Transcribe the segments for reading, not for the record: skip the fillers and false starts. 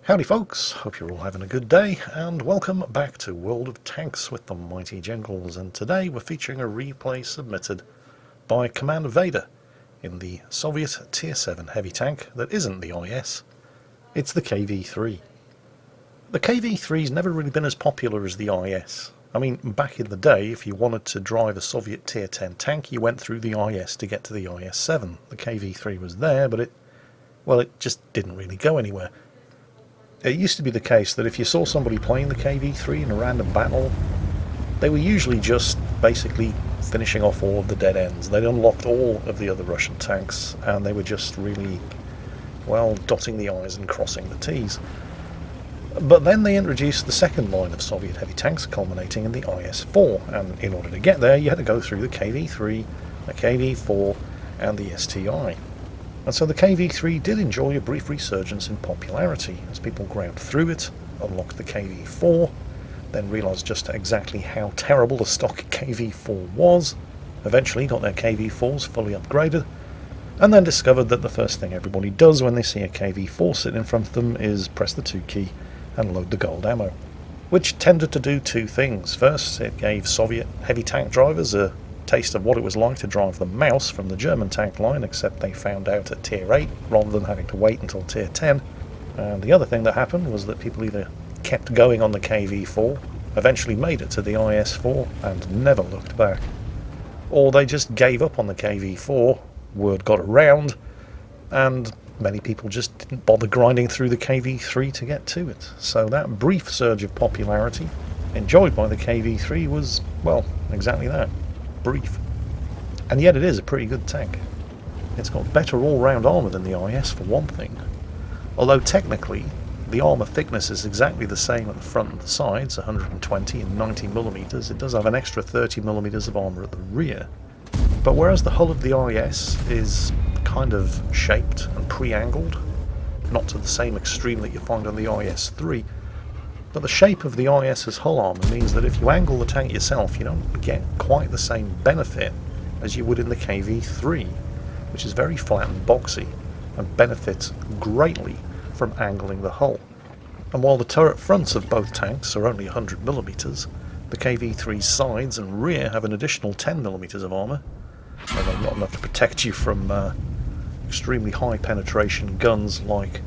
Howdy folks, hope you're all having a good day, and welcome back to World of Tanks with the mighty Jingles, and today we're featuring a replay submitted by Commander Vader in the Soviet Tier 7 heavy tank that isn't the IS, it's the KV-3. The KV-3's never really been as popular as the IS. I mean, back in the day, if you wanted to drive a Soviet Tier 10 tank, you went through the IS to get to the IS-7. The KV-3 was there, but it just didn't really go anywhere. It used to be the case that if you saw somebody playing the KV-3 in a random battle, they were usually just basically finishing off all of the dead ends. They'd unlocked all of the other Russian tanks, and they were just really, well, dotting the I's and crossing the T's. But then they introduced the second line of Soviet heavy tanks, culminating in the IS-4, and in order to get there you had to go through the KV-3, the KV-4, and the STI. And so the KV-3 did enjoy a brief resurgence in popularity as people ground through it, unlocked the KV-4, then realised just exactly how terrible the stock KV-4 was, eventually got their KV-4s fully upgraded, and then discovered that the first thing everybody does when they see a KV-4 sitting in front of them is press the 2 key and load the gold ammo, which tended to do two things. First, it gave Soviet heavy tank drivers a taste of what it was like to drive the Mouse from the German tank line, except they found out at Tier 8 rather than having to wait until Tier 10. And the other thing that happened was that people either kept going on the KV-4, eventually made it to the IS-4 and never looked back, or they just gave up on the KV-4, word got around, and many people just didn't bother grinding through the KV-3 to get to it. So that brief surge of popularity enjoyed by the KV-3 was, well, exactly that. Brief. And yet it is a pretty good tank. It's got better all-round armour than the IS for one thing. Although technically the armour thickness is exactly the same at the front and the sides, 120 and 90mm, it does have an extra 30mm of armour at the rear. But whereas the hull of the IS is kind of shaped and pre-angled, not to the same extreme that you find on the IS-3, but the shape of the IS's hull armour means that if you angle the tank yourself, you don't get quite the same benefit as you would in the KV-3, which is very flat and boxy, and benefits greatly from angling the hull. And while the turret fronts of both tanks are only 100mm, the KV-3's sides and rear have an additional 10mm of armour, although not enough to protect you from extremely high penetration guns like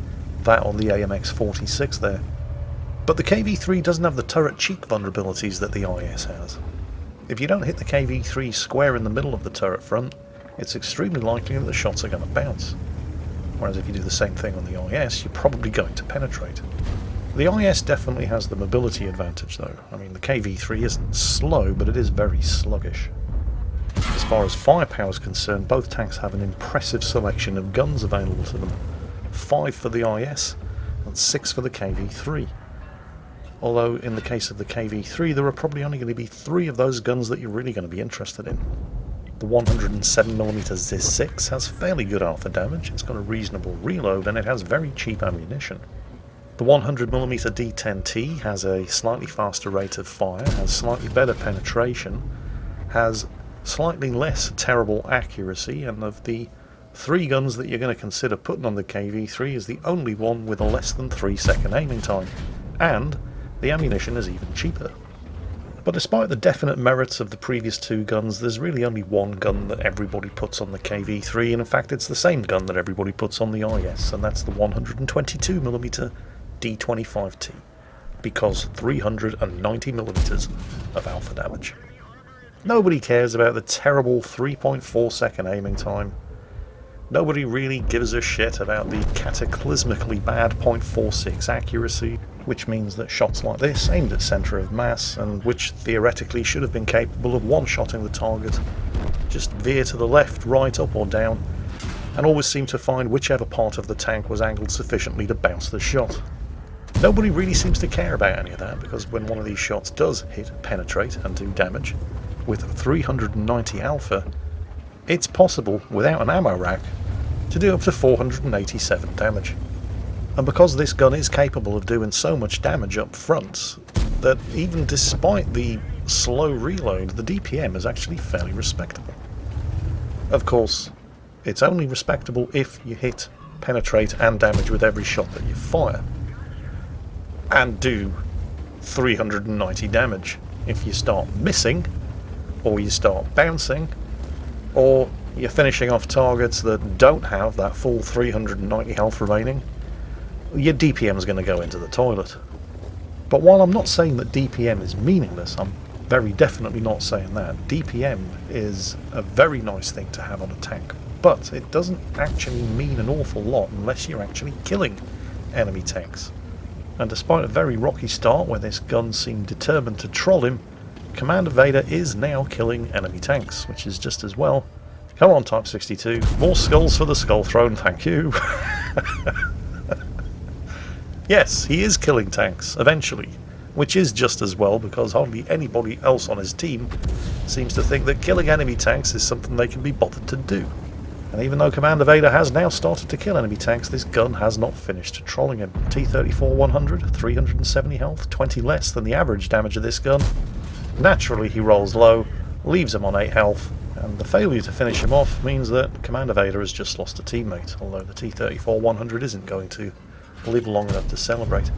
that on the AMX-46 there. But the KV-3 doesn't have the turret cheek vulnerabilities that the IS has. If you don't hit the KV-3 square in the middle of the turret front, it's extremely likely that the shots are going to bounce. Whereas if you do the same thing on the IS, you're probably going to penetrate. The IS definitely has the mobility advantage though. I mean, the KV-3 isn't slow, but it is very sluggish. As far as firepower is concerned, both tanks have an impressive selection of guns available to them. 5 for the IS and 6 for the KV-3. Although in the case of the KV-3 there are probably only going to be 3 of those guns that you're really going to be interested in. The 107mm ZIS-6 has fairly good alpha damage, it's got a reasonable reload, and it has very cheap ammunition. The 100mm D10T has a slightly faster rate of fire, has slightly better penetration, has slightly less terrible accuracy, and of the 3 guns that you're going to consider putting on the KV-3 is the only one with a less than 3-second aiming time. And the ammunition is even cheaper. But despite the definite merits of the previous 2 guns, there's really only one gun that everybody puts on the KV-3, and in fact it's the same gun that everybody puts on the IS, and that's the 122mm D25T, because 390mm of alpha damage. Nobody cares about the terrible 3.4-second aiming time. Nobody really gives a shit about the cataclysmically bad .46 accuracy, which means that shots like this, aimed at centre of mass, and which theoretically should have been capable of one-shotting the target, just veer to the left, right, up or down, and always seem to find whichever part of the tank was angled sufficiently to bounce the shot. Nobody really seems to care about any of that, because when one of these shots does hit, penetrate, and do damage, with 390 alpha, it's possible, without an ammo rack, to do up to 487 damage. And because this gun is capable of doing so much damage up front, that even despite the slow reload, the DPM is actually fairly respectable. Of course, it's only respectable if you hit, penetrate and damage with every shot that you fire. and do 390 damage. If you start missing, or you start bouncing, or you're finishing off targets that don't have that full 390 health remaining, your DPM is going to go into the toilet. But while I'm not saying that DPM is meaningless, I'm very definitely not saying that. DPM is a very nice thing to have on a tank, but it doesn't actually mean an awful lot unless you're actually killing enemy tanks. And despite a very rocky start where this gun seemed determined to troll him, Commander Vader is now killing enemy tanks, which is just as well. Come on, Type 62, more skulls for the Skull Throne, thank you. Yes, he is killing tanks, eventually, which is just as well because hardly anybody else on his team seems to think that killing enemy tanks is something they can be bothered to do. And even though Commander Vader has now started to kill enemy tanks, this gun has not finished trolling him. T-34 100, 370 health, 20 less than the average damage of this gun. Naturally he rolls low, leaves him on 8 health, and the failure to finish him off means that Commander Vader has just lost a teammate, although the T-34 100 isn't going to live long enough to celebrate.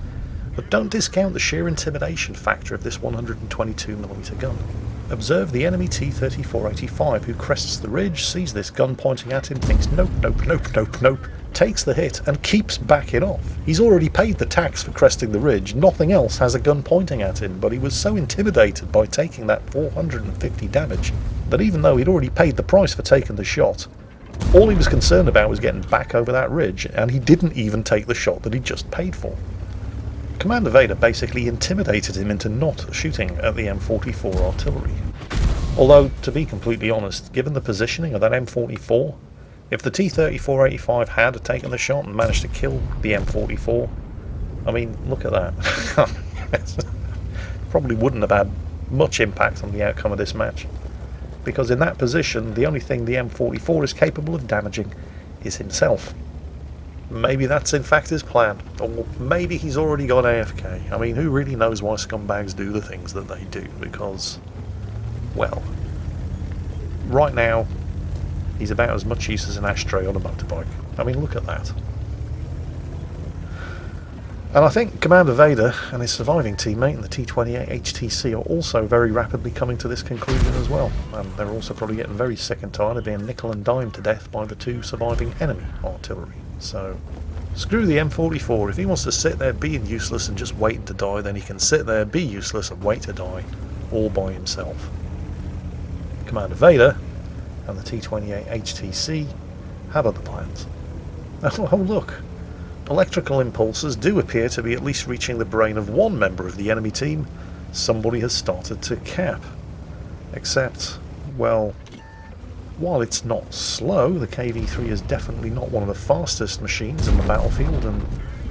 But don't discount the sheer intimidation factor of this 122mm gun. Observe the enemy T-34-85 who crests the ridge, sees this gun pointing at him, thinks nope, nope, nope, nope, nope, takes the hit and keeps backing off. He's already paid the tax for cresting the ridge, nothing else has a gun pointing at him, but he was so intimidated by taking that 450 damage that even though he'd already paid the price for taking the shot, all he was concerned about was getting back over that ridge, and he didn't even take the shot that he just paid for. Commander Vader basically intimidated him into not shooting at the M44 artillery. Although, to be completely honest, given the positioning of that M44, if the T-34-85 had taken the shot and managed to kill the M44, I mean, look at that. Probably wouldn't have had much impact on the outcome of this match. Because in that position, the only thing the M44 is capable of damaging is himself. Maybe that's in fact his plan, or maybe he's already gone AFK. I mean, who really knows why scumbags do the things that they do, because, well, right now, he's about as much use as an ashtray on a motorbike. I mean, look at that. And I think Commander Vader and his surviving teammate in the T-28 HTC are also very rapidly coming to this conclusion as well. And they're also probably getting very sick and tired of being nickel and dimed to death by the 2 surviving enemy artillery. So, screw the M44. If he wants to sit there being useless and just waiting to die, then he can sit there, be useless and wait to die, all by himself. Commander Vader and the T-28 HTC have other plans. Oh look! Electrical impulses do appear to be at least reaching the brain of one member of the enemy team. Somebody has started to cap. Except, well, while it's not slow, the KV-3 is definitely not one of the fastest machines in the battlefield, and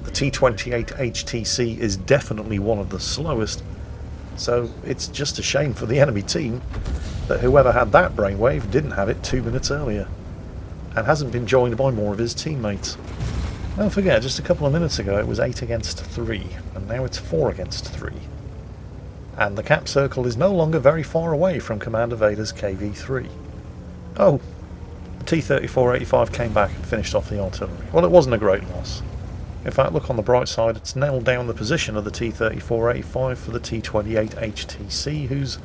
the T-28 HTC is definitely one of the slowest. So it's just a shame for the enemy team that whoever had that brainwave didn't have it 2 minutes earlier, and hasn't been joined by more of his teammates. Don't forget, just a couple of minutes ago it was 8 against 3, and now it's 4 against 3. And the cap circle is no longer very far away from Commander Vader's KV-3. Oh, the T-34-85 came back and finished off the artillery. Well, it wasn't a great loss. In fact, look on the bright side, it's nailed down the position of the T-34-85 for the T-28 HTC, who's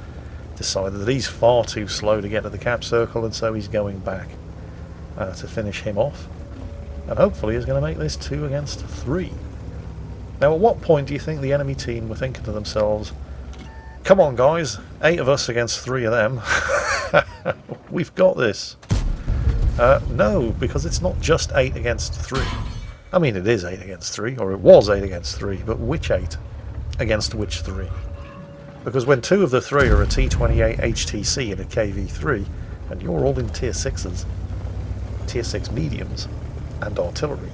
decided that he's far too slow to get to the cap circle, and so he's going back to finish him off. And hopefully is going to make this 2 against 3. Now, at what point do you think the enemy team were thinking to themselves, come on guys, 8 of us against 3 of them, we've got this? No, because it's not just 8 against 3. I mean, it is 8 against 3, or it was 8 against 3, but which 8 against which 3? Because when 2 of the 3 are a T-28 HTC and a KV-3, and you're all in Tier 6s, Tier 6 mediums, and artillery,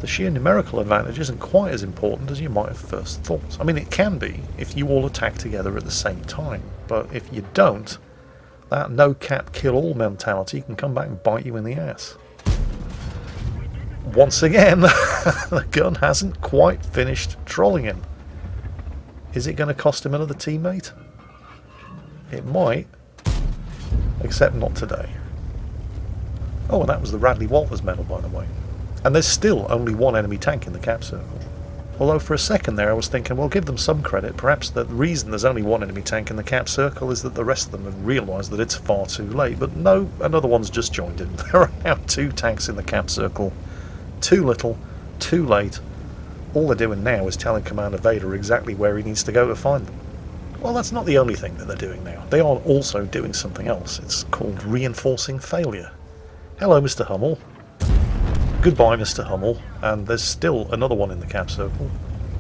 the sheer numerical advantage isn't quite as important as you might have first thought. I mean, it can be if you all attack together at the same time, but if you don't, that no-cap kill-all mentality can come back and bite you in the ass. Once again, the gun hasn't quite finished trolling him. Is it going to cost him another teammate? It might, except not today. Oh, and that was the Radley Walters medal, by the way. And there's still only 1 enemy tank in the cap circle. Although for a second there I was thinking, well, give them some credit. Perhaps the reason there's only one enemy tank in the cap circle is that the rest of them have realised that it's far too late. But no, another one's just joined in. There are now 2 tanks in the cap circle. Too little, too late. All they're doing now is telling Commander Vader exactly where he needs to go to find them. Well, that's not the only thing that they're doing now. They are also doing something else. It's called reinforcing failure. Hello, Mr. Hummel. Goodbye, Mr. Hummel. And there's still another one in the cap circle,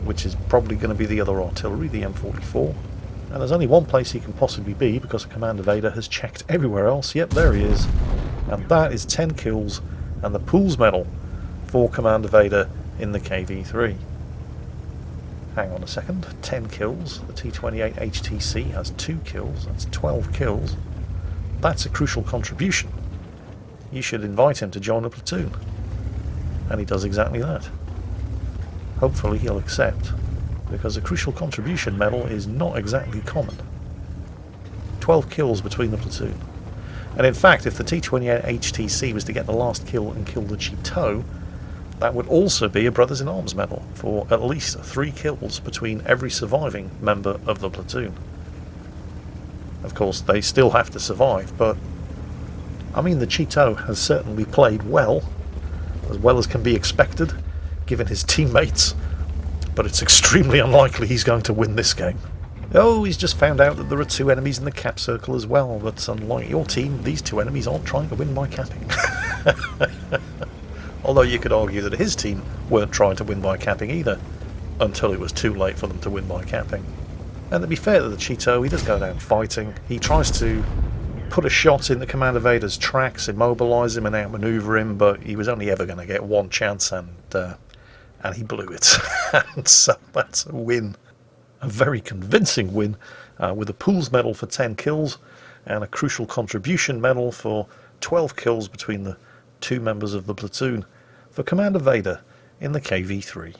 which is probably going to be the other artillery, the M44. And there's only one place he can possibly be, because Commander Vader has checked everywhere else. Yep, there he is. And that is 10 kills and the Pools Medal for Commander Vader in the KV3. Hang on a second, 10 kills. The T-28 HTC has 2 kills, that's 12 kills. That's a crucial contribution. You should invite him to join a platoon. And he does exactly that. Hopefully he'll accept, because a crucial contribution medal is not exactly common. 12 kills between the platoon. And in fact, if the T-28 HTC was to get the last kill and kill the Cheeto, that would also be a Brothers in Arms medal for at least 3 kills between every surviving member of the platoon. Of course, they still have to survive, but I mean, the Cheeto has certainly played well as can be expected, given his teammates, but it's extremely unlikely he's going to win this game. Oh, he's just found out that there are 2 enemies in the cap circle as well, but unlike your team, these 2 enemies aren't trying to win by capping. Although you could argue that his team weren't trying to win by capping either, until it was too late for them to win by capping. And to be fair to the Cheeto, he does go down fighting. He tries to put a shot in the Commander Vader's tracks, immobilise him and outmaneuver him, but he was only ever going to get one chance, and he blew it. And so that's a win. A very convincing win, with a Pools medal for 10 kills, and a crucial contribution medal for 12 kills between the 2 members of the platoon for Commander Vader in the KV3.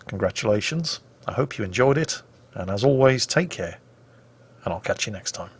Congratulations, I hope you enjoyed it, and as always, take care, and I'll catch you next time.